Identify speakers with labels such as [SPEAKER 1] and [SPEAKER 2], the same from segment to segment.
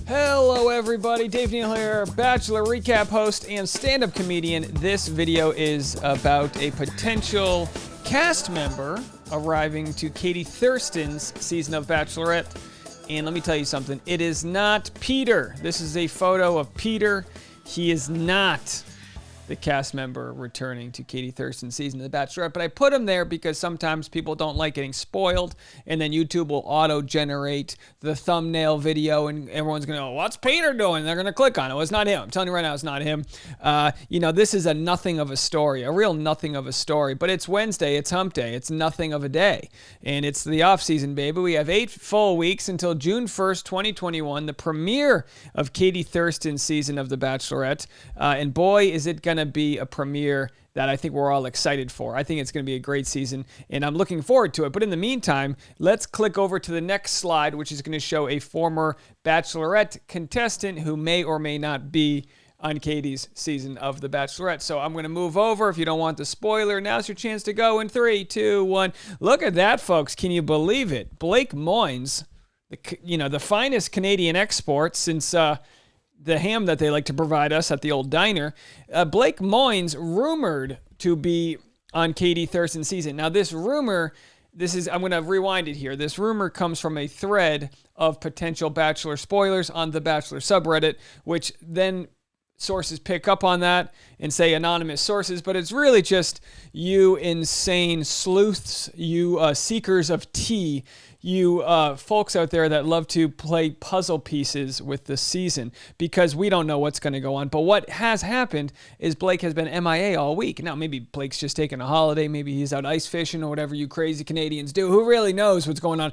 [SPEAKER 1] Hello everybody, Dave Neal here, Bachelor recap host and stand-up comedian. This video is about a potential cast member arriving to Katie Thurston's season of Bachelorette. And let me tell you something, it is not Peter. This is a photo of Peter. He is not the cast member returning to Katie Thurston's season of The Bachelorette, but I put him there because sometimes people don't like getting spoiled, and then YouTube will auto-generate the thumbnail video, and everyone's going to go, what's Peter doing? They're going to click on it. Well, it's not him. I'm telling you right now, it's not him. This is a nothing of a story, a real nothing of a story, but it's Wednesday, it's hump day, it's nothing of a day, and it's the off-season, baby. We have 8 full weeks until June 1st, 2021, the premiere of Katie Thurston's season of The Bachelorette, and boy, is it going to be a premiere that I think we're all excited for. I think it's going to be a great season, and I'm looking forward to it. But in the meantime, let's click over to the next slide, which is going to show a former Bachelorette contestant who may or may not be on Katie's season of The Bachelorette. So I'm going to move over. If you don't want the spoiler, now's your chance to go in 3, 2, 1. Look at that, folks. Can you believe it? Blake Moynes, the finest Canadian export since the ham that they like to provide us at the old diner. Blake Moynes rumored to be on Katie Thurston's season. Now this rumor, I'm going to rewind it here. This rumor comes from a thread of potential Bachelor spoilers on the Bachelor subreddit, which then sources pick up on that and say anonymous sources, but it's really just you insane sleuths, you seekers of tea, you folks out there that love to play puzzle pieces with the season, because we don't know what's going to go on. But what has happened is Blake has been MIA all week. Now, maybe Blake's just taking a holiday. Maybe he's out ice fishing or whatever you crazy Canadians do. Who really knows what's going on?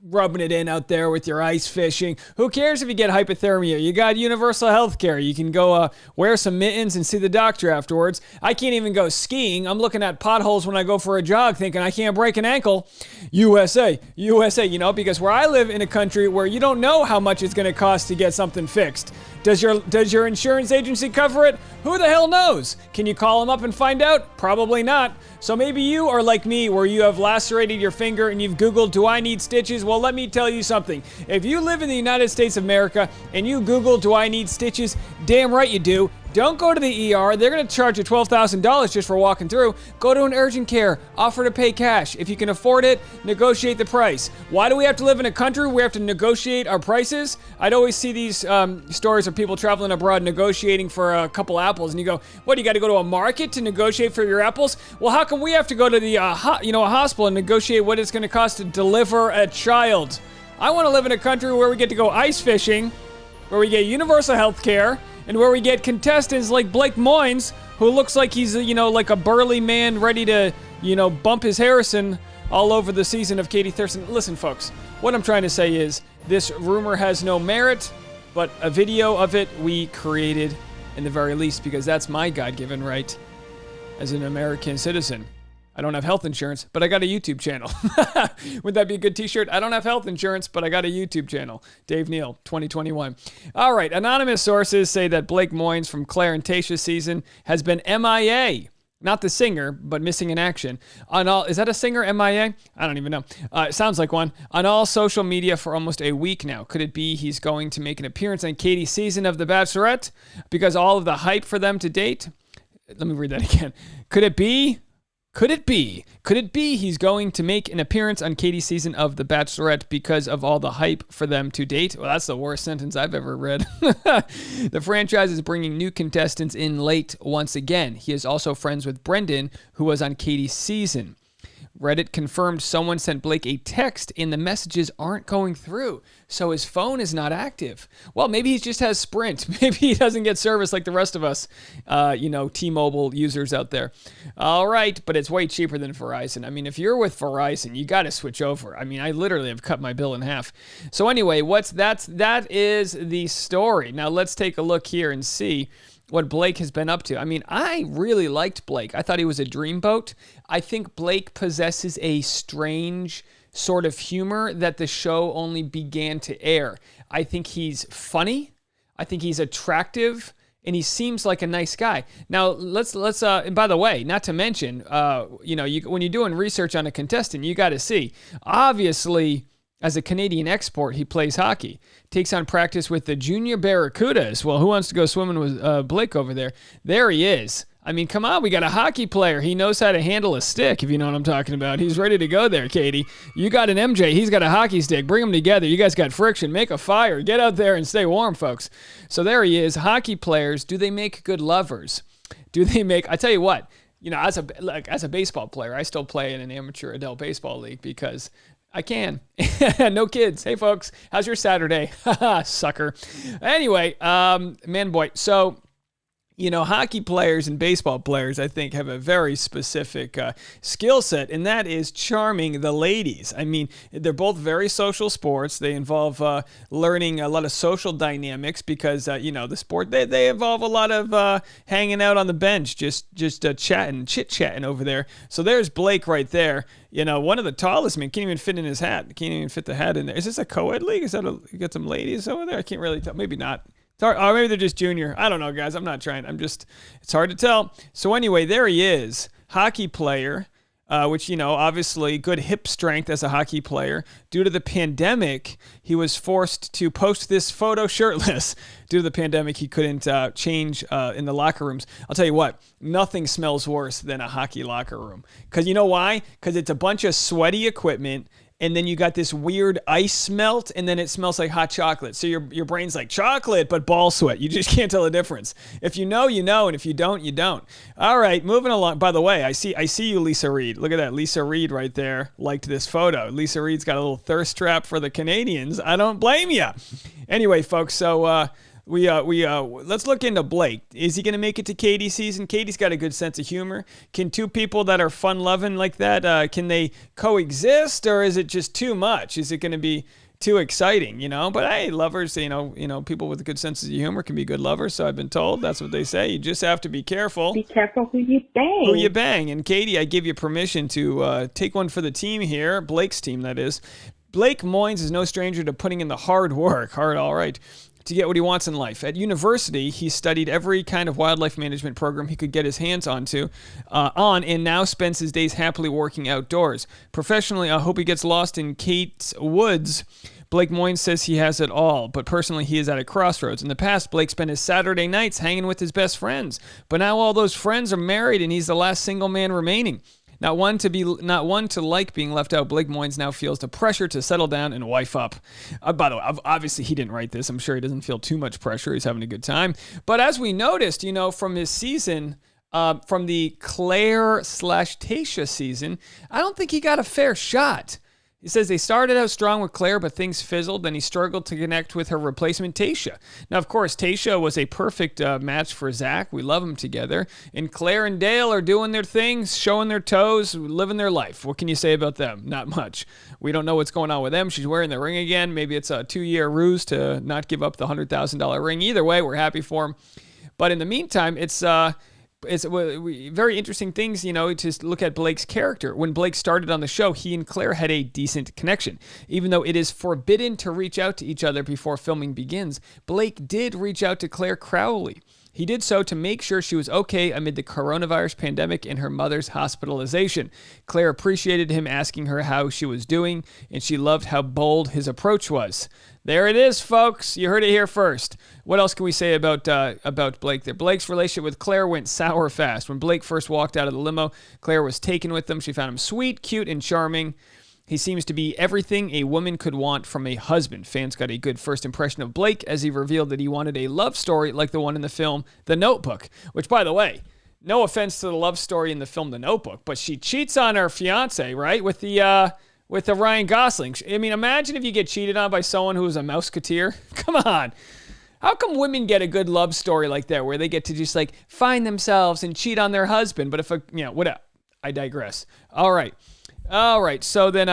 [SPEAKER 1] Rubbing it in out there with your ice fishing. Who cares if you get hypothermia? You got universal health care. You can go wear some mittens and see the doctor afterwards. I can't even go skiing. I'm looking at potholes when I go for a jog thinking I can't break an ankle. USA, because where I live in a country where you don't know how much it's going to cost to get something fixed. Does your insurance agency cover it? Who the hell knows? Can you call them up and find out? Probably not. So maybe you are like me, where you have lacerated your finger and you've Googled, do I need stitches? Well, let me tell you something. If you live in the United States of America and you Google, do I need stitches? Damn right you do. Don't go to the ER. They're going to charge you $12,000 just for walking through. Go to an urgent care. Offer to pay cash. If you can afford it, negotiate the price. Why do we have to live in a country where we have to negotiate our prices? I'd always see these stories of people traveling abroad negotiating for a couple apples, and you go, what, you got to go to a market to negotiate for your apples? Well, how come we have to go to the a hospital and negotiate what it's going to cost to deliver a child? I want to live in a country where we get to go ice fishing, where we get universal health care, and where we get contestants like Blake Moynes, who looks like he's, like a burly man ready to, bump his Harrison all over the season of Katie Thurston. Listen, folks, what I'm trying to say is this rumor has no merit, but a video of it we created in the very least, because that's my God-given right as an American citizen. I don't have health insurance, but I got a YouTube channel. Would that be a good t-shirt? I don't have health insurance, but I got a YouTube channel. Dave Neal, 2021. All right, anonymous sources say that Blake Moynes from Clare and Tayshia's season has been MIA. Not the singer, but missing in action. Is that a singer, MIA? I don't even know. It sounds like one. On all social media for almost a week now. Could it be he's going to make an appearance on Katie's season of The Bachelorette? Because all of the hype for them to date? Let me read that again. Could it be he's going to make an appearance on Katie's season of The Bachelorette because of all the hype for them to date? Well, that's the worst sentence I've ever read. The franchise is bringing new contestants in late once again. He is also friends with Brendan, who was on Katie's season. Reddit confirmed someone sent Blake a text and the messages aren't going through, so his phone is not active. Well, maybe he just has Sprint. Maybe he doesn't get service like the rest of us, T-Mobile users out there. All right, but it's way cheaper than Verizon. I mean, if you're with Verizon, you got to switch over. I mean, I literally have cut my bill in half. So anyway, that is the story. Now let's take a look here and see what Blake has been up to. I mean, I really liked Blake. I thought he was a dreamboat. I think Blake possesses a strange sort of humor that the show only began to air. I think he's funny. I think he's attractive. And he seems like a nice guy. Now, let's and by the way, not to mention, when you're doing research on a contestant, you got to see, obviously, As a Canadian export, he plays hockey. Takes on practice with the Junior Barracudas. Well, who wants to go swimming with Blake over there? There he is. I mean, come on, we got a hockey player. He knows how to handle a stick, if you know what I'm talking about. He's ready to go there, Katie. You got an MJ. He's got a hockey stick. Bring them together. You guys got friction. Make a fire. Get out there and stay warm, folks. So there he is. Hockey players, do they make good lovers? Do they make, I tell you what, you know, as a baseball player, I still play in an amateur adult baseball league because I can. No kids. Hey, folks, how's your Saturday? Haha, sucker. Anyway, man, boy. So, you know, hockey players and baseball players, I think, have a very specific skill set, and that is charming the ladies. I mean, they're both very social sports. They involve learning a lot of social dynamics because, you know, the sport, they involve a lot of hanging out on the bench, just chatting, chit-chatting over there. So there's Blake right there. You know, one of the tallest men, can't even fit in his hat. Can't even fit the hat in there. Is this a co-ed league? Is that you got some ladies over there? I can't really tell. Maybe not. Or maybe they're just junior. I don't know, guys. I'm not trying. It's hard to tell. So anyway, there he is. Hockey player, which, you know, obviously good hip strength as a hockey player. Due to the pandemic, he was forced to post this photo shirtless. Due to the pandemic, he couldn't change in the locker rooms. I'll tell you what, nothing smells worse than a hockey locker room. Because you know why? Because it's a bunch of sweaty equipment, and then you got this weird ice melt, and then it smells like hot chocolate. So your brain's like chocolate, but ball sweat. You just can't tell the difference. If you know, you know, and if you don't, you don't. All right, moving along. By the way, I see you, Lisa Reed. Look at that. Lisa Reed right there liked this photo. Lisa Reed's got a little thirst trap for the Canadians. I don't blame you. Anyway, folks, so let's look into Blake. Is he going to make it to Katie's season? Katie's got a good sense of humor. Can two people that are fun-loving like that, can they coexist, or is it just too much? Is it going to be too exciting, you know? But hey, lovers, you know, people with good senses of humor can be good lovers, so I've been told. That's what they say. You just have to be careful.
[SPEAKER 2] Be careful who you bang.
[SPEAKER 1] Who you bang. And Katie, I give you permission to take one for the team here, Blake's team, that is. Blake Moynes is no stranger to putting in the hard work. All right. To get what he wants in life. At university, he studied every kind of wildlife management program he could get his hands on, and now spends his days happily working outdoors. Professionally, I hope he gets lost in Kate's woods. Blake Moynes says he has it all, but personally, he is at a crossroads. In the past, Blake spent his Saturday nights hanging with his best friends, but now all those friends are married, and he's the last single man remaining. Not one to like being left out, Blake Moynes now feels the pressure to settle down and wife up. By the way, obviously he didn't write this. I'm sure he doesn't feel too much pressure. He's having a good time. But as we noticed, you know, from his season, from the Clare/Tayshia season, I don't think he got a fair shot. He says they started out strong with Clare, but things fizzled, and he struggled to connect with her replacement, Tayshia. Now, of course, Tayshia was a perfect match for Zach. We love them together. And Clare and Dale are doing their things, showing their toes, living their life. What can you say about them? Not much. We don't know what's going on with them. She's wearing the ring again. Maybe it's a 2-year ruse to not give up the $100,000 ring. Either way, we're happy for him. But in the meantime, it's very interesting things, you know, to look at Blake's character. When Blake started on the show, he and Clare had a decent connection. Even though it is forbidden to reach out to each other before filming begins, Blake did reach out to Clare Crowley. He did so to make sure she was okay amid the coronavirus pandemic and her mother's hospitalization. Clare appreciated him asking her how she was doing, and she loved how bold his approach was. There it is, folks. You heard it here first. What else can we say about Blake there? Blake's relationship with Clare went sour fast. When Blake first walked out of the limo, Clare was taken with him. She found him sweet, cute, and charming. He seems to be everything a woman could want from a husband. Fans got a good first impression of Blake as he revealed that he wanted a love story like the one in the film The Notebook, which, by the way, no offense to the love story in the film The Notebook, but she cheats on her fiance, right, with the Ryan Gosling. I mean, imagine if you get cheated on by someone who is a mouseketeer. Come on. How come women get a good love story like that where they get to just like find themselves and cheat on their husband? But whatever. I digress. All right. So then, he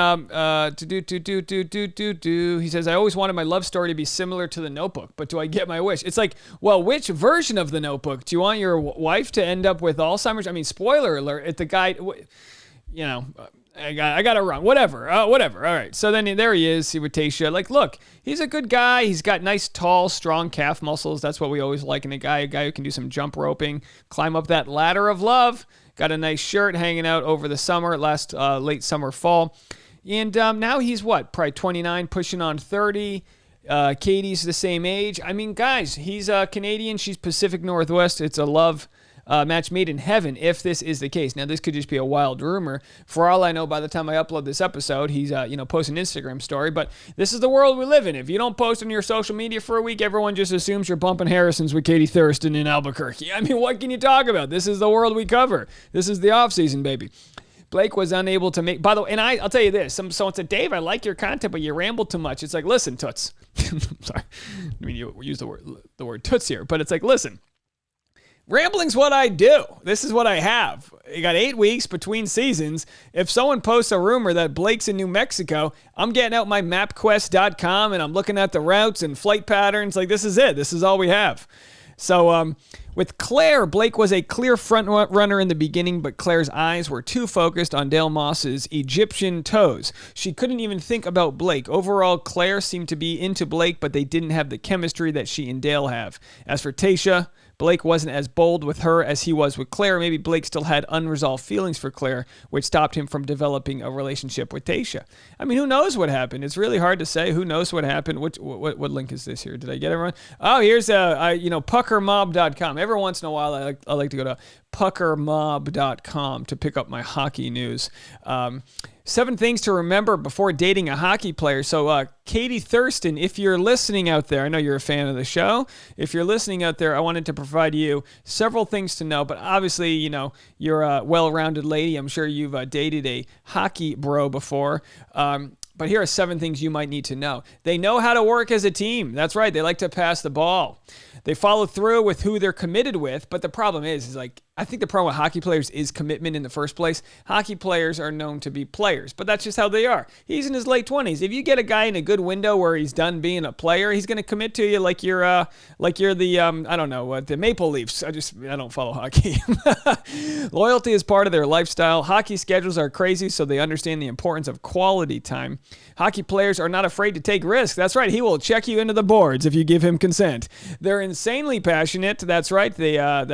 [SPEAKER 1] says, I always wanted my love story to be similar to The Notebook, but do I get my wish? It's like, well, which version of The Notebook? Do you want your wife to end up with Alzheimer's? I mean, spoiler alert, if the guy, you know, I got it wrong. Whatever. All right. So then there he is. With Tayshia. Like, look, he's a good guy. He's got nice, tall, strong calf muscles. That's what we always like in a guy who can do some jump roping, climb up that ladder of love. Got a nice shirt hanging out over the summer, late summer, fall. And now he's what? Probably 29, pushing on 30. Katie's the same age. I mean, guys, he's Canadian. She's Pacific Northwest. It's a love match made in heaven if this is the case. Now, this could just be a wild rumor. For all I know, by the time I upload this episode, he's posting an Instagram story. But this is the world we live in. If you don't post on your social media for a week, everyone just assumes you're bumping Harrisons with Katie Thurston in Albuquerque. I mean, what can you talk about? This is the world we cover. This is the off season, baby. Blake was unable to make, by the way, and I'll tell you this. Someone said, Dave, I like your content, but you ramble too much. It's like, listen, Toots. Sorry. I mean, you use the word Toots here, but it's like, listen. Rambling's what I do. This is what I have. You got 8 weeks between seasons. If someone posts a rumor that Blake's in New Mexico, I'm getting out my mapquest.com and I'm looking at the routes and flight patterns. Like, this is it. This is all we have. So, with Clare, Blake was a clear front runner in the beginning, but Clare's eyes were too focused on Dale Moss's Egyptian toes. She couldn't even think about Blake. Overall, Clare seemed to be into Blake, but they didn't have the chemistry that she and Dale have. As for Tayshia, Blake wasn't as bold with her as he was with Clare. Maybe Blake still had unresolved feelings for Clare, which stopped him from developing a relationship with Tayshia. I mean, who knows what happened? It's really hard to say. Who knows what happened? What link is this here? Did I get everyone? Oh, here's puckermob.com. Every once in a while, I like to go to puckermob.com to pick up my hockey news. 7 things to remember before dating a hockey player. So, Katie Thurston, if you're listening out there, I know you're a fan of the show. If you're listening out there, I wanted to provide you several things to know. But obviously, you're a well-rounded lady. I'm sure you've dated a hockey bro before. But here are 7 things you might need to know. They know how to work as a team. That's right. They like to pass the ball. They follow through with who they're committed with. But the problem is like, I think the problem with hockey players is commitment in the first place. Hockey players are known to be players, but that's just how they are. He's in his late 20s. If you get a guy in a good window where he's done being a player, he's going to commit to you like you're the I don't know, the Maple Leafs. I don't follow hockey. Loyalty is part of their lifestyle. Hockey schedules are crazy, so they understand the importance of quality time. Hockey players are not afraid to take risks. That's right. He will check you into the boards if you give him consent. They're insanely passionate. That's right. They're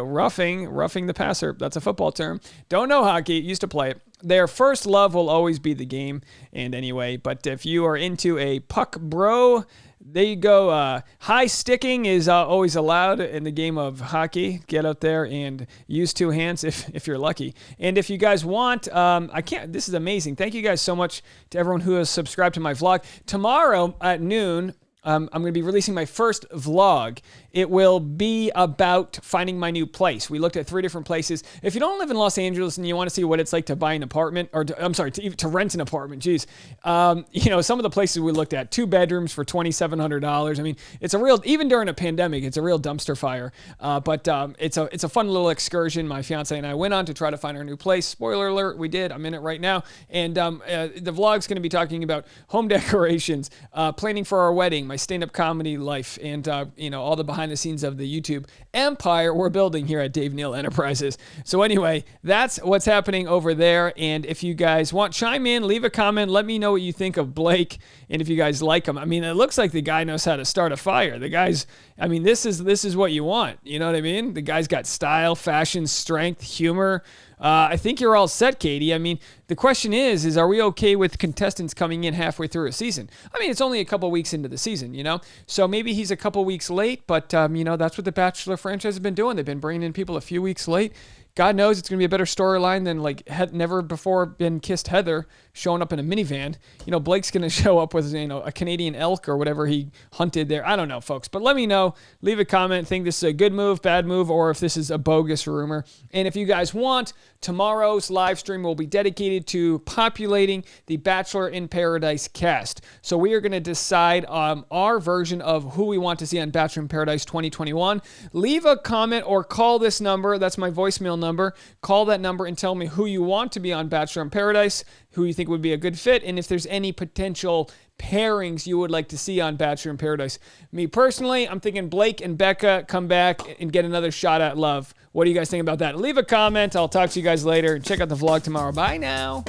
[SPEAKER 1] roughing the passer. That's a football term. Don't know hockey. Used to play it. Their first love will always be the game. And anyway, but if you are into a puck bro, there you go. High sticking is always allowed in the game of hockey. Get out there and use 2 hands if you're lucky. And if you guys want, this is amazing. Thank you guys so much to everyone who has subscribed to my vlog. Tomorrow at noon, I'm going to be releasing my first vlog. It will be about finding my new place. We looked at 3 different places. If you don't live in Los Angeles and you want to see what it's like to buy an apartment, or to rent an apartment, geez. Some of the places we looked at, 2 bedrooms for $2,700. I mean, it's a real, even during a pandemic, it's a real dumpster fire. But it's a fun little excursion. My fiance and I went on to try to find our new place. Spoiler alert, we did. I'm in it right now. And the vlog's going to be talking about home decorations, planning for our wedding, my stand-up comedy life, and all the behind the scenes of the YouTube empire we're building here at Dave Neal Enterprises. So anyway, that's what's happening over there. And if you guys want, chime in, leave a comment, let me know what you think of Blake, and if you guys like him. I mean, it looks like the guy knows how to start a fire. The guy's, I mean, this is what you want. You know what I mean? The guy's got style, fashion, strength, humor. I think you're all set, Katie. I mean, the question is are we okay with contestants coming in halfway through a season? I mean, it's only a couple weeks into the season, So maybe he's a couple weeks late, but, that's what the Bachelor franchise has been doing. They've been bringing in people a few weeks late. God knows it's going to be a better storyline than never before been kissed Heather showing up in a minivan. Blake's going to show up with, a Canadian elk or whatever he hunted there. I don't know, folks, but let me know. Leave a comment. Think this is a good move, bad move, or if this is a bogus rumor. And if you guys want, tomorrow's live stream will be dedicated to populating the Bachelor in Paradise cast. So we are going to decide our version of who we want to see on Bachelor in Paradise 2021. Leave a comment or call this number. That's my voicemail number. Call that number and tell me who you want to be on Bachelor in Paradise, who you think would be a good fit, and if there's any potential pairings you would like to see on Bachelor in Paradise. Me personally, I'm thinking Blake and Becca come back and get another shot at love. What do you guys think about that? Leave a comment. I'll talk to you guys later. Check out the vlog tomorrow. Bye now.